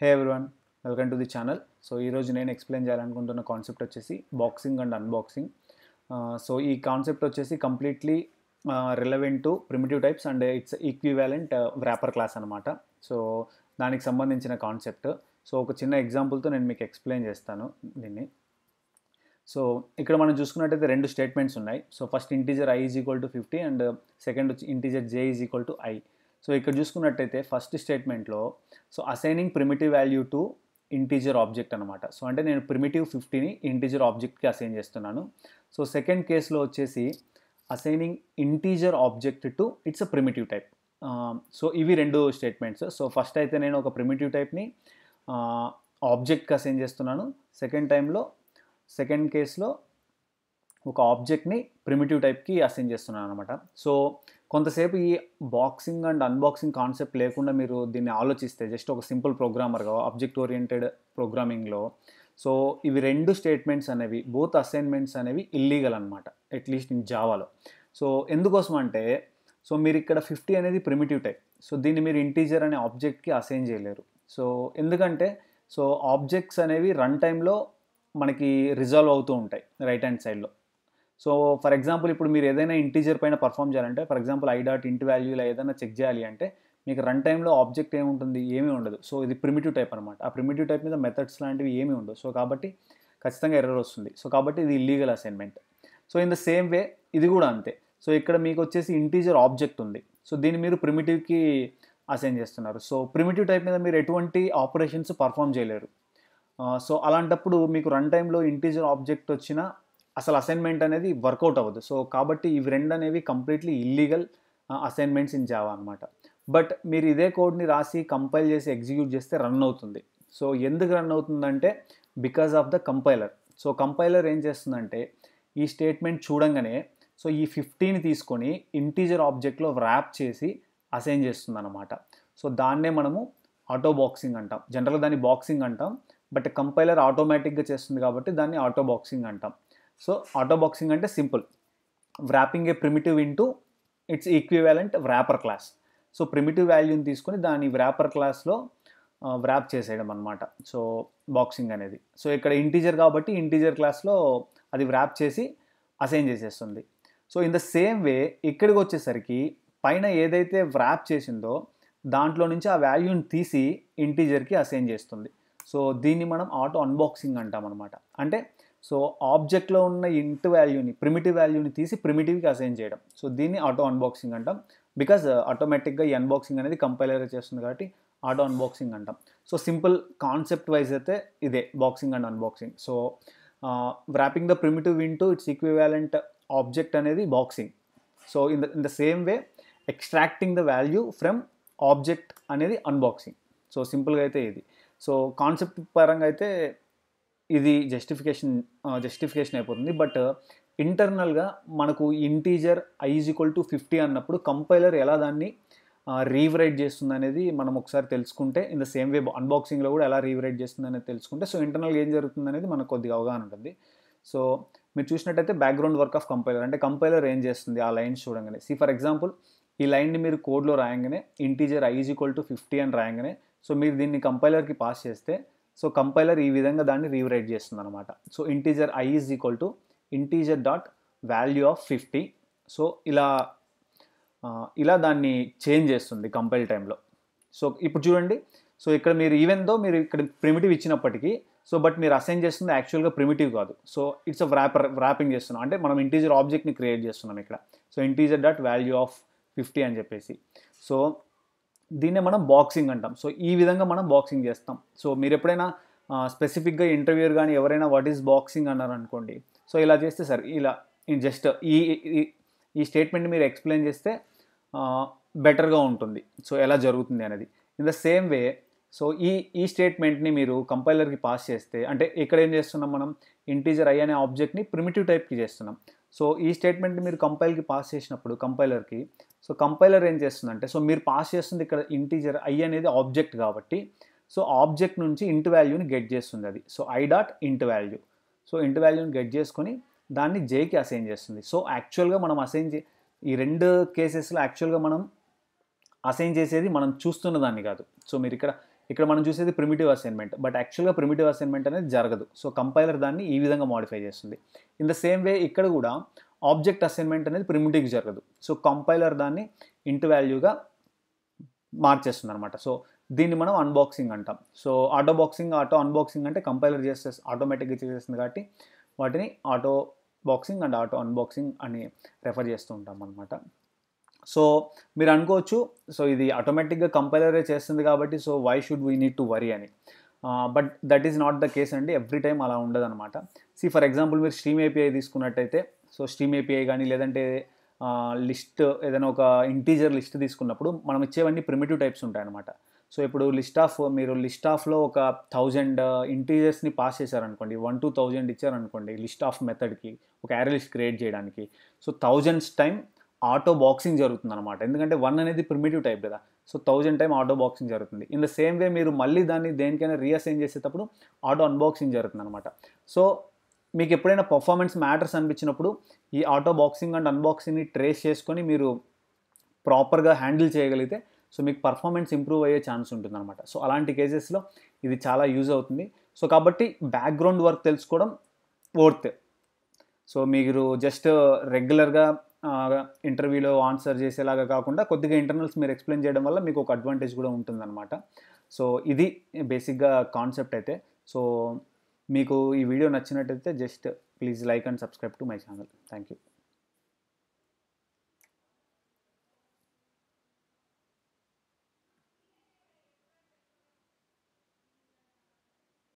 Hey everyone, welcome to the channel. So ఈరోజు నేను explain చేయాలనుకుంటున్న కాన్సెప్ట్ వచ్చేసి బాక్సింగ్ అండ్ అన్బాక్సింగ్. సో ఈ కాన్సెప్ట్ వచ్చేసి completely relevant to primitive types and it's equivalent wrapper class అనమాట. So దానికి సంబంధించిన కాన్సెప్ట్. సో ఒక చిన్న ఎగ్జాంపుల్తో నేను మీకు ఎక్స్ప్లెయిన్ చేస్తాను దీన్ని. సో ఇక్కడ మనం చూసుకున్నట్టయితే రెండు స్టేట్మెంట్స్ ఉన్నాయి. So first integer i is equal to 50 and second వచ్చి integer j is equal to i. So ఇక్కడ చూసుకున్నట్టయితే ఫస్ట్ స్టేట్మెంట్లో so assigning primitive value to integer object అనమాట. సో అంటే నేను ప్రిమిటివ్ 50ని ఇంటీజర్ ఆబ్జెక్ట్కి అసైన్ చేస్తున్నాను. సో సెకండ్ కేసులో వచ్చేసి assigning integer object to its uh primitive type. So ఇవి రెండు స్టేట్మెంట్స్. సో ఫస్ట్ అయితే నేను ఒక ప్రిమిటివ్ టైప్ని ఆబ్జెక్ట్కి అసైన్ చేస్తున్నాను. సెకండ్ కేసులో ఒక ఆబ్జెక్ట్ని ప్రిమిటివ్ టైప్కి అసైన్ చేస్తున్నాను అనమాట. సో కొంతసేపు ఈ బాక్సింగ్ అండ్ అన్బాక్సింగ్ కాన్సెప్ట్ లేకుండా మీరు దీన్ని ఆలోచిస్తే జస్ట్ ఒక సింపుల్ ప్రోగ్రామర్గా ఆబ్జెక్ట్ ఓరియంటెడ్ ప్రోగ్రామింగ్లో సో ఇవి రెండు స్టేట్మెంట్స్ అనేవి బోత్ అసైన్మెంట్స్ అనేవి ఇల్లీగల్ అనమాట, అట్లీస్ట్ ఇన్ జావాలో. సో ఎందుకోసం అంటే సో మీరు ఇక్కడ 50 అనేది ప్రిమిటివ్ టైప్. సో దీన్ని మీరు ఇంటీజర్ అనే ఆబ్జెక్ట్కి అసైన్ చేయలేరు. సో ఎందుకంటే సో ఆబ్జెక్ట్స్ అనేవి రన్ టైంలో మనకి రిజాల్వ్ అవుతూ ఉంటాయి రైట్ హ్యాండ్ సైడ్లో. సో ఫర్ ఎగ్జాంపుల్ ఇప్పుడు మీరు ఏదైనా ఇంటీజర్ పైన పర్ఫామ్ చేయాలంటే ఫర్ ఎగ్జాంపుల్ i.int వాల్యూలో ఏదైనా చెక్ చేయాలి అంటే మీకు రన్ టైంలో ఆబ్జెక్ట్ ఏముంటుంది, ఏమీ ఉండదు. సో ఇది ప్రిమిటివ్ టైప్ అనమాట. ఆ ప్రిమిటివ్ టైప్ మీద మెథడ్స్ లాంటివి ఏమీ ఉండవు. సో కాబట్టి ఖచ్చితంగా ఎర్రర్ వస్తుంది. సో కాబట్టి ఇది illegal assignment. So in the same వే ఇది కూడా అంతే. సో ఇక్కడ మీకు వచ్చేసి ఇంటీజర్ ఆబ్జెక్ట్ ఉంది. సో దీన్ని మీరు ప్రిమిటివ్కి అసైన్ చేస్తున్నారు. సో ప్రిమిటివ్ టైప్ మీద మీరు ఎటువంటి ఆపరేషన్స్ పర్ఫామ్ చేయలేరు. సో అలాంటప్పుడు మీకు రన్ టైంలో ఇంటీజర్ ఆబ్జెక్ట్ వచ్చినా అసలు అసైన్మెంట్ అనేది వర్కౌట్ అవ్వదు. సో కాబట్టి ఇవి రెండు అనేవి completely illegal assignments in Java అనమాట. బట్ మీరు ఇదే కోడ్ని రాసి కంపైల్ చేసి ఎగ్జిక్యూట్ చేస్తే రన్ అవుతుంది. సో ఎందుకు రన్ అవుతుందంటే because of the compiler. So compiler ఏం చేస్తుందంటే ఈ స్టేట్మెంట్ చూడంగానే సో ఈ 50ని తీసుకొని ఇంటీజర్ ఆబ్జెక్ట్లో ర్యాప్ చేసి అసైన్ చేస్తుంది అనమాట. సో దాన్నే మనము ఆటో బాక్సింగ్ అంటాం. జనరల్గా దాన్ని బాక్సింగ్ అంటాం, బట్ కంపైలర్ ఆటోమేటిక్గా చేస్తుంది కాబట్టి దాన్ని ఆటో బాక్సింగ్ అంటాం. సో ఆటో బాక్సింగ్ అంటే simple, wrapping a primitive into its equivalent wrapper class. So primitive వాల్యూని తీసుకొని దాని వ్రాపర్ క్లాస్లో వ్రాప్ చేసేయడం అనమాట. సో బాక్సింగ్ అనేది సో ఇక్కడ ఇంటీజర్ కాబట్టి ఇంటీజర్ క్లాస్లో అది వ్రాప్ చేసి అసైన్ చేసేస్తుంది. సో ఇన్ ద సేమ్ వే ఇక్కడికి వచ్చేసరికి పైన ఏదైతే వ్రాప్ చేసిందో దాంట్లో నుంచి ఆ వాల్యూని తీసి ఇంటీజర్కి అసైన్ చేస్తుంది. సో దీన్ని మనం ఆటో అన్బాక్సింగ్ అంటాం అనమాట. అంటే సో ఆబ్జెక్ట్లో ఉన్న ఇంట్ వాల్యూని ప్రిమిటివ్ వాల్యూని తీసి ప్రిమిటివ్కి అసైన్ చేయడం. సో దీన్ని ఆటో అన్బాక్సింగ్ అంటాం. బికాజ్ ఆటోమేటిక్గా ఈ అన్బాక్సింగ్ అనేది కంపైలర్ చేస్తుంది కాబట్టి ఆటో అన్బాక్సింగ్ అంటాం. సో సింపుల్ కాన్సెప్ట్ వైజ్ అయితే ఇదే boxing and unboxing. So wrapping the primitive into its equivalent object అనేది boxing. So in the same way extracting the value from object అనేది అన్బాక్సింగ్. సో సింపుల్గా అయితే ఇది. సో కాన్సెప్ట్ పరంగా అయితే ఇది జస్టిఫికేషన్ అయిపోతుంది. బట్ ఇంటర్నల్గా మనకు integer i is equal to 50 అన్నప్పుడు కంపైలర్ ఎలా దాన్ని రీవరైట్ చేస్తుంది అనేది మనం ఒకసారి తెలుసుకుంటే, ఇన్ ద సేమ్ వే అన్బాక్సింగ్లో కూడా ఎలా రీవరైట్ చేస్తుంది అనేది తెలుసుకుంటే సో ఇంటర్నల్గా ఏం జరుగుతుంది అనేది మనకు కొద్దిగా అవగాహన ఉంటుంది. సో మీరు చూసినట్టయితే బ్యాక్గ్రౌండ్ వర్క్ ఆఫ్ కంపైలర్ అంటే కంపైలర్ ఏం చేస్తుంది ఆ లైన్స్ చూడంగానే. ఫర్ ఎగ్జాంపుల్ ఈ లైన్ని మీరు కోడ్లో రాయంగానే integer i is equal to 50 అని రాయంగానే సో మీరు దీన్ని కంపైలర్కి పాస్ చేస్తే సో కంపైలర్ ఈ విధంగా దాన్ని రీవరైట్ చేస్తుంది అనమాట. So integer i is equal to integer dot value of 50. So ఇలా దాన్ని చేంజ్ చేస్తుంది కంపైల్ టైంలో. సో ఇప్పుడు చూడండి, సో ఇక్కడ మీరు ఈవెన్ దో మీరు ఇక్కడ ప్రిమిటివ్ ఇచ్చినప్పటికీ సో బట్ మీరు అసైన్ చేస్తుంది యాక్చువల్గా ప్రిమిటివ్ కాదు. సో ఇట్స్ వ్రాపింగ్ చేస్తున్నాం అంటే మనం ఇంటీజర్ ఆబ్జెక్ట్ని క్రియేట్ చేస్తున్నాం ఇక్కడ. So integer dot value of 50 అని చెప్పేసి సో దీన్నే మనం బాక్సింగ్ అంటాం. సో ఈ విధంగా మనం బాక్సింగ్ చేస్తాం. సో మీరు ఎప్పుడైనా స్పెసిఫిక్గా ఇంటర్వ్యూర్ కానీ ఎవరైనా వాట్ ఈస్ బాక్సింగ్ అన్నారు అనుకోండి, సో ఇలా చేస్తే సార్ ఇలా జస్ట్ ఈ స్టేట్మెంట్ మీరు ఎక్స్ప్లెయిన్ చేస్తే బెటర్గా ఉంటుంది. సో ఎలా జరుగుతుంది అనేది. In the same way so ఈ స్టేట్మెంట్ని మీరు కంపైలర్కి పాస్ చేస్తే అంటే ఇక్కడ ఏం చేస్తున్నాం మనం ఇంటీజర్ i అనే ఆబ్జెక్ట్ని ప్రిమిటివ్ టైప్కి చేస్తున్నాం. సో ఈ స్టేట్మెంట్ని మీరు కంపైల్కి పాస్ చేసినప్పుడు కంపైలర్కి సో కంపైలర్ ఏం చేస్తుందంటే సో మీరు పాస్ చేస్తుంది ఇక్కడ ఇంటీజర్ i అనేది ఆబ్జెక్ట్ కాబట్టి సో ఆబ్జెక్ట్ నుంచి ఇంట్ వాల్యూని గెట్ చేస్తుంది అది. So i.int value. సో ఇంట్ వాల్యూని గెట్ చేసుకొని దాన్ని jకి అసైన్ చేస్తుంది. సో యాక్చువల్గా మనం ఈ రెండు కేసెస్లో యాక్చువల్గా మనం అసైన్ చేసేది మనం చూస్తున్న దాన్ని కాదు. సో మీరు ఇక్కడ ఇక్కడ మనం చూసేది ప్రిమిటివ్ అసైన్మెంట్, బట్ యాక్చువల్గా ప్రిమిటివ్ అసైన్మెంట్ అనేది జరగదు. సో కంపైలర్ దాన్ని ఈ విధంగా మాడిఫై చేస్తుంది. ఇన్ ద సేమ్ వే ఇక్కడ కూడా ఆబ్జెక్ట్ అసైన్మెంట్ అనేది ప్రిమిటివ్కి జరగదు. సో కంపైలర్ దాన్ని ఇంట్ వాల్యూగా మార్చేస్తుంది అనమాట. సో దీన్ని మనం అన్బాక్సింగ్ అంటాం. సో ఆటో అన్బాక్సింగ్ అంటే కంపైలర్ చేస్తే ఆటోమేటిక్గా చేసేస్తుంది కాబట్టి వాటిని auto boxing and auto unboxing అని రెఫర్ చేస్తూ ఉంటాం అనమాట. సో మీరు అనుకోవచ్చు, సో ఇది ఆటోమేటిక్గా కంపైలరే చేస్తుంది కాబట్టి so why should we need to worry అని. But that is not the case అండి. ఎవ్రీ టైం అలా ఉండదు అనమాట. ఫర్ ఎగ్జాంపుల్ మీరు స్ట్రీమ్ ఏపీఐ తీసుకున్నట్టయితే, సో స్ట్రీమ్ ఏపీఐ కానీ లేదంటే లిస్ట్ ఏదైనా ఒక ఇంటీజర్ లిస్ట్ తీసుకున్నప్పుడు మనం ఇచ్చేవన్నీ ప్రిమిటివ్ టైప్స్ ఉంటాయన్నమాట. సో ఇప్పుడు మీరు లిస్ట్ ఆఫ్లో ఒక 1000 ఇంటీజర్స్ని పాస్ చేశారనుకోండి, 1 to 1000 ఇచ్చారనుకోండి లిస్ట్ ఆఫ్ మెథడ్కి, ఒక యారే లిస్ట్ క్రియేట్ చేయడానికి. So 1000s time auto boxing జరుగుతుంది అనమాట. ఎందుకంటే 1 అనేది ప్రిమిటివ్ టైప్ కదా. సో 1000 టైం ఆటో బాక్సింగ్ జరుగుతుంది. ఇన్ ద సేమ్ వే మీరు మళ్ళీ దాన్ని దేనికైనా రీఅసైన్ చేసేటప్పుడు ఆటో అన్బాక్సింగ్ జరుగుతుంది అనమాట. సో మీకు ఎప్పుడైనా పర్ఫార్మెన్స్ మ్యాటర్స్ అనిపించినప్పుడు ఈ ఆటో బాక్సింగ్ అండ్ అన్బాక్సింగ్ని ట్రేస్ చేసుకొని మీరు ప్రాపర్గా హ్యాండిల్ చేయగలిగితే సో మీకు పర్ఫార్మెన్స్ ఇంప్రూవ్ అయ్యే ఛాన్స్ ఉంటుంది అనమాట. సో అలాంటి కేసెస్లో ఇది చాలా యూజ్ అవుతుంది. సో కాబట్టి బ్యాక్గ్రౌండ్ వర్క్ తెలుసుకోవడం వర్త్. సో మీరు జస్ట్ రెగ్యులర్గా ఇంటర్వ్యూలో ఆన్సర్ చేసేలాగా కాకుండా కొద్దిగా ఇంటర్నల్స్ మీరు ఎక్స్ప్లెయిన్ చేయడం వల్ల మీకు ఒక అడ్వాంటేజ్ కూడా ఉంటుందన్నమాట. సో ఇది బేసిక్గా కాన్సెప్ట్ అయితే. సో మీకు ఈ వీడియో నచ్చినట్టయితే just please like and subscribe to my channel. Thank you.